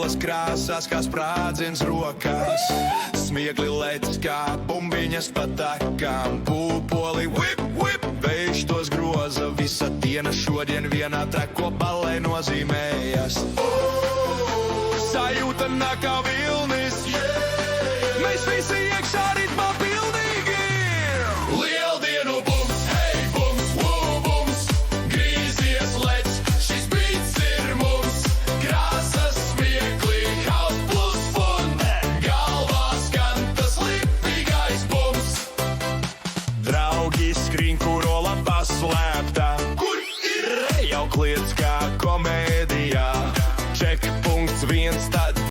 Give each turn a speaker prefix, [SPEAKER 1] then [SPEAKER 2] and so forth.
[SPEAKER 1] spalvas krāsās, kā sprādziens rokās. Smiekli lec kā bumbiņas pa takām. Pūpoli whip, whip, vējš tos groza. Visa diena šodien vienā trako balē nozīmējas. Sajūta nāk kā vilnis, mēs visi iekšā ritmā pilnīgi. Lieldienu bums, hei bums, bums, grīzies lec, šis beats ir mums. Krāsas smiekli, kaut plus fun, galvā skan tas lipīgais bums. Draugi skrien, kuro labā slēpta, kur ir jau kliedz kā komēdijā. Čekpunkts viens, tad